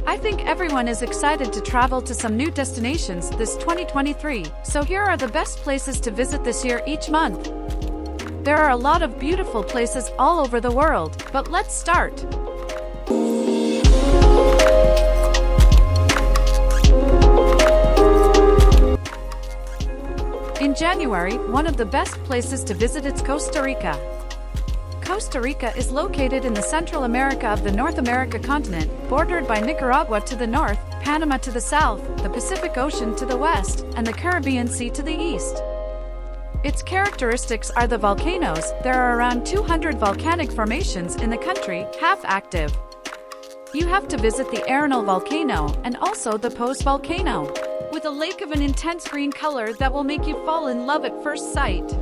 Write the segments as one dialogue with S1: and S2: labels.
S1: I think everyone is excited to travel to some new destinations this 2023, so here are the best places to visit this year each month. There are a lot of beautiful places all over the world, but let's start. In January, one of the best places to visit is Costa Rica. Costa Rica is located in the Central America of the North America continent, bordered by Nicaragua to the north, Panama to the south, the Pacific Ocean to the west, and the Caribbean Sea to the east. Its characteristics are the volcanoes. There are around 200 volcanic formations in the country, half active. You have to visit the Arenal volcano and also the Poce volcano, with a lake of an intense green color that will make you fall in love at first sight.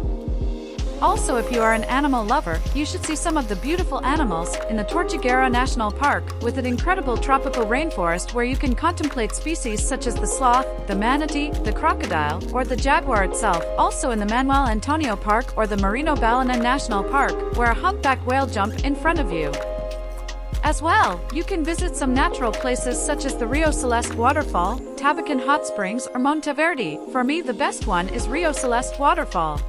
S1: Also, if you are an animal lover, you should see some of the beautiful animals in the Tortuguero National Park, with an incredible tropical rainforest where you can contemplate species such as the sloth, the manatee, the crocodile, or the jaguar itself. Also in the Manuel Antonio Park or the Merino Ballena National Park, where a humpback whale jump in front of you. As well, you can visit some natural places such as the Rio Celeste Waterfall, Tabacan Hot Springs, or Monteverde. For me, the best one is Rio Celeste Waterfall.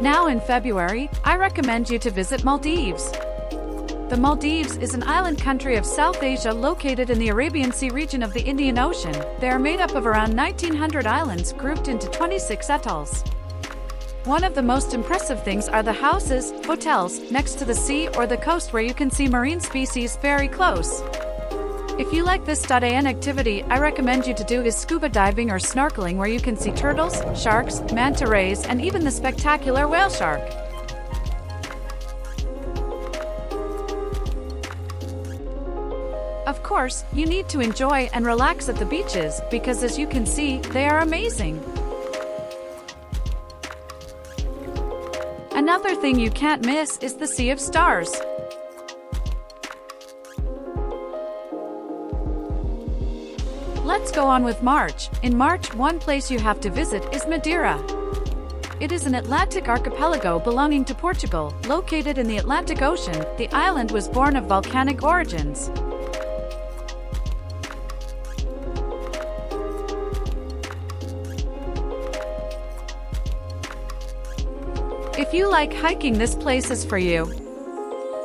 S1: Now in February, I recommend you to visit Maldives. The Maldives is an island country of South Asia located in the Arabian Sea region of the Indian Ocean. They are made up of around 1,900 islands grouped into 26 atolls. One of the most impressive things are the houses, hotels, next to the sea or the coast where you can see marine species very close. If you like this an activity I recommend you to do is scuba diving or snorkeling, where you can see turtles, sharks, manta rays, and even the spectacular whale shark. Of course, you need to enjoy and relax at the beaches, because as you can see, they are amazing. Another thing you can't miss is the Sea of Stars. Let's go on with March. In March, one place you have to visit is Madeira. It is an Atlantic archipelago belonging to Portugal, located in the Atlantic Ocean. The island was born of volcanic origins. If you like hiking, this place is for you.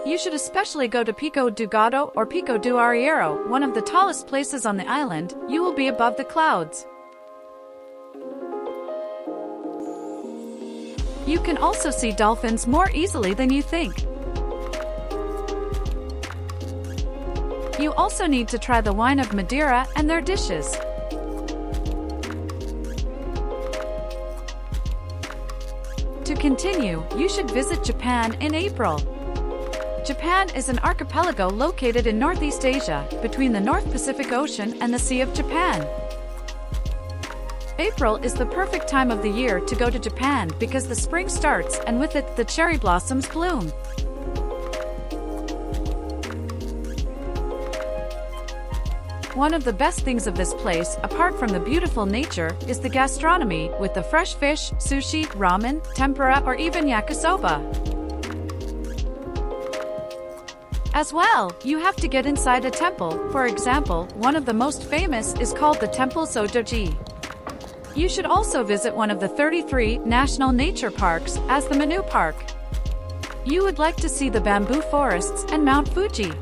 S1: You should especially go to Pico do Gado or Pico do Arriero, one of the tallest places on the island. You will be above the clouds. You can also see dolphins more easily than you think. You also need to try the wine of Madeira and their dishes. To continue, you should visit Japan in April. Japan is an archipelago located in Northeast Asia, between the North Pacific Ocean and the Sea of Japan. April is the perfect time of the year to go to Japan because the spring starts, and with it, the cherry blossoms bloom. One of the best things of this place, apart from the beautiful nature, is the gastronomy, with the fresh fish, sushi, ramen, tempura, or even yakisoba. As well, you have to get inside a temple. For example, one of the most famous is called the Temple Sojoji. You should also visit one of the 33 national nature parks, as the Manu Park. You would like to see the bamboo forests and Mount Fuji.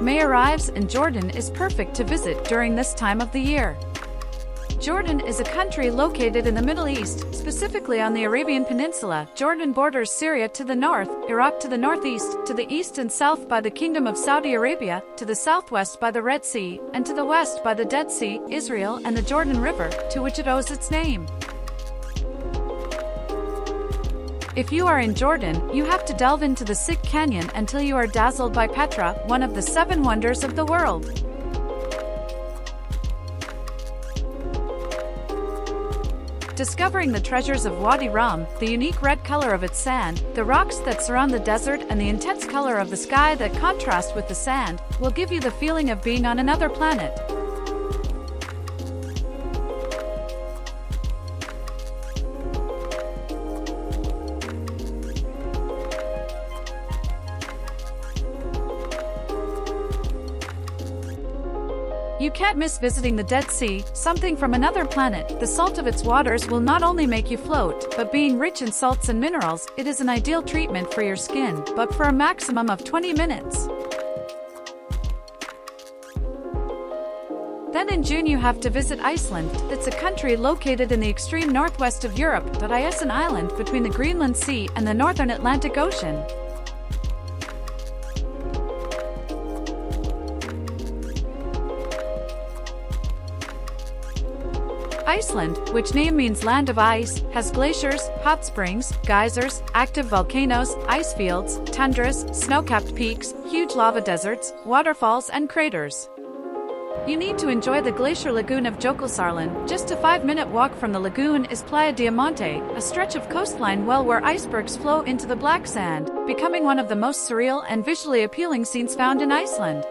S1: May arrives in Jordan is perfect to visit during this time of the year. Jordan is a country located in the Middle East, specifically on the Arabian Peninsula. Jordan borders Syria to the north, Iraq to the northeast, to the east and south by the Kingdom of Saudi Arabia, to the southwest by the Red Sea, and to the west by the Dead Sea, Israel, and the Jordan River, to which it owes its name. If you are in Jordan, you have to delve into the Siq Canyon until you are dazzled by Petra, one of the 7 wonders of the world. Discovering the treasures of Wadi Rum, the unique red color of its sand, the rocks that surround the desert and the intense color of the sky that contrast with the sand, will give you the feeling of being on another planet. You can't miss visiting the Dead Sea, something from another planet. The salt of its waters will not only make you float, but being rich in salts and minerals, it is an ideal treatment for your skin, but for a maximum of 20 minutes. Then in June you have to visit Iceland. It's a country located in the extreme northwest of Europe, that is an island between the Greenland Sea and the northern Atlantic Ocean. Iceland, which name means land of ice, has glaciers, hot springs, geysers, active volcanoes, ice fields, tundras, snow-capped peaks, huge lava deserts, waterfalls and craters. You need to enjoy the glacier lagoon of Jökulsárlón. Just a 5-minute walk from the lagoon is Playa Diamante, a stretch of coastline well where icebergs flow into the black sand, becoming one of the most surreal and visually appealing scenes found in Iceland.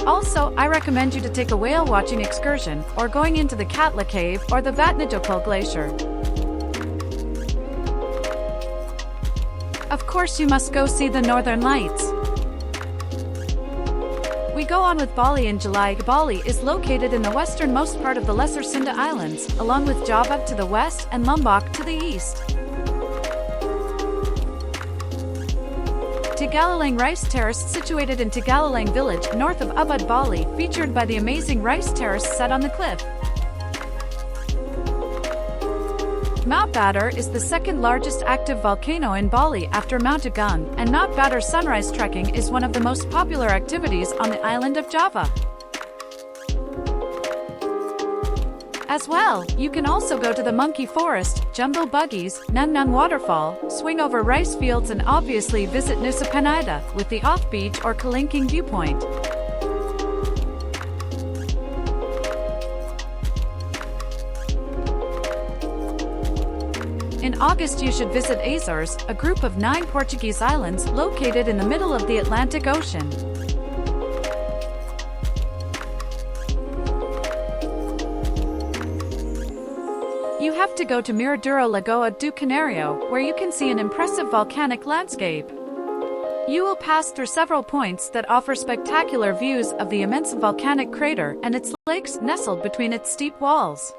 S1: Also, I recommend you to take a whale watching excursion, or going into the Katla Cave or the Vatnajökull Glacier. Of course you must go see the Northern Lights. We go on with Bali in July. Bali is located in the westernmost part of the Lesser Sunda Islands, along with Java to the west and Lombok to the east. Tegalalang Rice Terrace, situated in Tegalalang village, north of Ubud, Bali, featured by the amazing rice terrace set on the cliff. Mount Batur is the second largest active volcano in Bali after Mount Agung, and Mount Batur sunrise trekking is one of the most popular activities on the island of Java. As well, you can also go to the Monkey Forest, Jumbo Buggies, Nung Nung Waterfall, swing over rice fields and obviously visit Nusa Penida, with the off-beach or Kalingking viewpoint. In August you should visit Azores, a group of 9 Portuguese islands located in the middle of the Atlantic Ocean. You have to go to Miraduro Lagoa do Canario, where you can see an impressive volcanic landscape. You will pass through several points that offer spectacular views of the immense volcanic crater and its lakes nestled between its steep walls.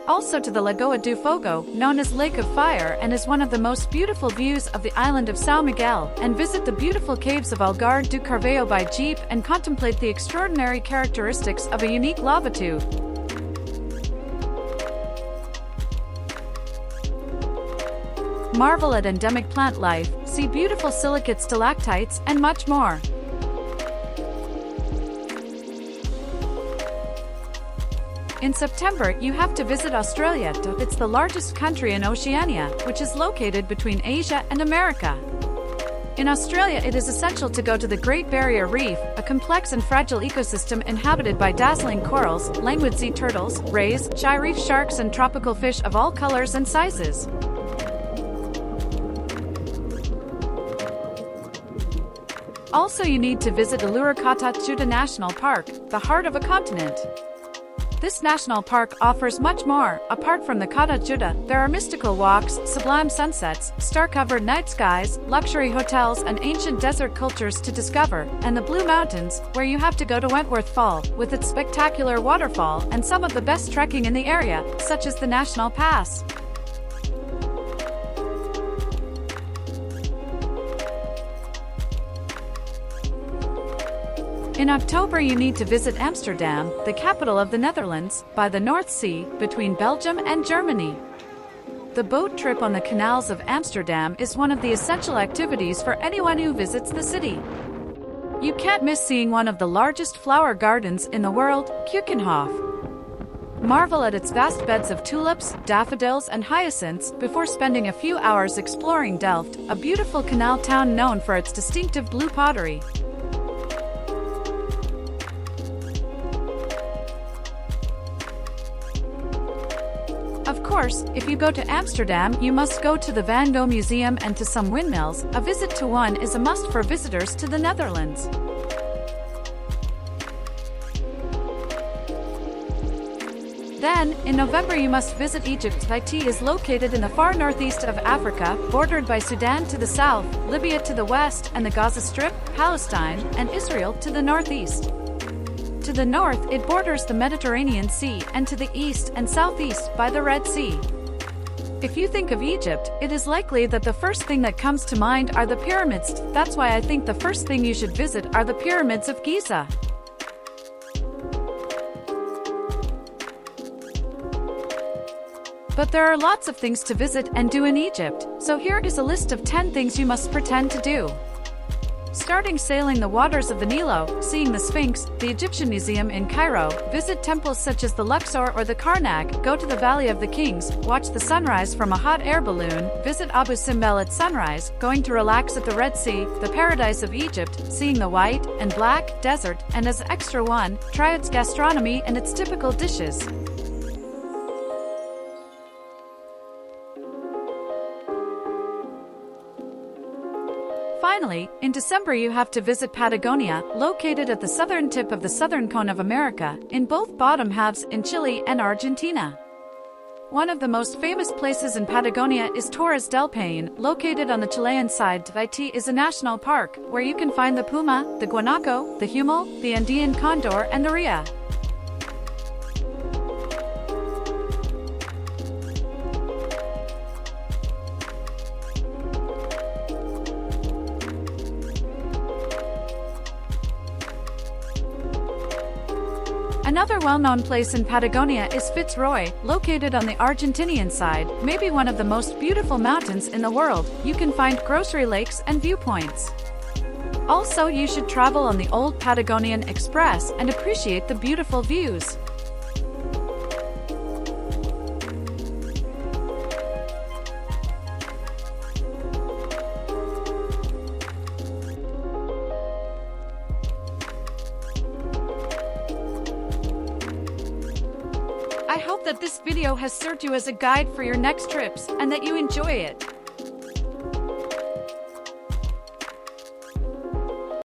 S1: Also to the Lagoa do Fogo, known as Lake of Fire, and is one of the most beautiful views of the island of São Miguel, and visit the beautiful caves of Algar do Carvalho by jeep and contemplate the extraordinary characteristics of a unique lava tube. Marvel at endemic plant life, see beautiful silicate stalactites, and much more. In September, you have to visit Australia. It's the largest country in Oceania, which is located between Asia and America. In Australia, it is essential to go to the Great Barrier Reef, a complex and fragile ecosystem inhabited by dazzling corals, languid sea turtles, rays, shy reef sharks and tropical fish of all colors and sizes. Also, you need to visit Uluru Kata Tjuta National Park, the heart of a continent. This national park offers much more. Apart from the Kata Tjuta, there are mystical walks, sublime sunsets, star-covered night skies, luxury hotels and ancient desert cultures to discover, and the Blue Mountains, where you have to go to Wentworth Fall, with its spectacular waterfall and some of the best trekking in the area, such as the National Pass. In October you need to visit Amsterdam, the capital of the Netherlands, by the North Sea, between Belgium and Germany. The boat trip on the canals of Amsterdam is one of the essential activities for anyone who visits the city. You can't miss seeing one of the largest flower gardens in the world, Keukenhof. Marvel at its vast beds of tulips, daffodils, and hyacinths before spending a few hours exploring Delft, a beautiful canal town known for its distinctive blue pottery. Of course, if you go to Amsterdam, you must go to the Van Gogh Museum and to some windmills. A visit to one is a must for visitors to the Netherlands. Then, in November you must visit Egypt. It is located in the far northeast of Africa, bordered by Sudan to the south, Libya to the west, and the Gaza Strip, Palestine, and Israel to the northeast. To the north, it borders the Mediterranean Sea, and to the east and southeast by the Red Sea. If you think of Egypt, it is likely that the first thing that comes to mind are the pyramids. That's why I think the first thing you should visit are the pyramids of Giza. But there are lots of things to visit and do in Egypt, so here is a list of 10 things you must pretend to do. Starting sailing the waters of the Nilo, seeing the Sphinx, the Egyptian Museum in Cairo, visit temples such as the Luxor or the Karnak, go to the Valley of the Kings, watch the sunrise from a hot air balloon, visit Abu Simbel at sunrise, going to relax at the Red Sea, the paradise of Egypt, seeing the white and black desert, and as extra one, try its gastronomy and its typical dishes. Finally, in December you have to visit Patagonia, located at the southern tip of the southern cone of America, in both bottom halves in Chile and Argentina. One of the most famous places in Patagonia is Torres del Paine, located on the Chilean side. It is a national park, where you can find the puma, the guanaco, the huemul, the Andean condor, and the rhea. Another well-known place in Patagonia is Fitzroy, located on the Argentinian side, maybe one of the most beautiful mountains in the world. You can find grocery lakes and viewpoints. Also, you should travel on the old Patagonian Express and appreciate the beautiful views. I hope that this video has served you as a guide for your next trips and that you enjoy it.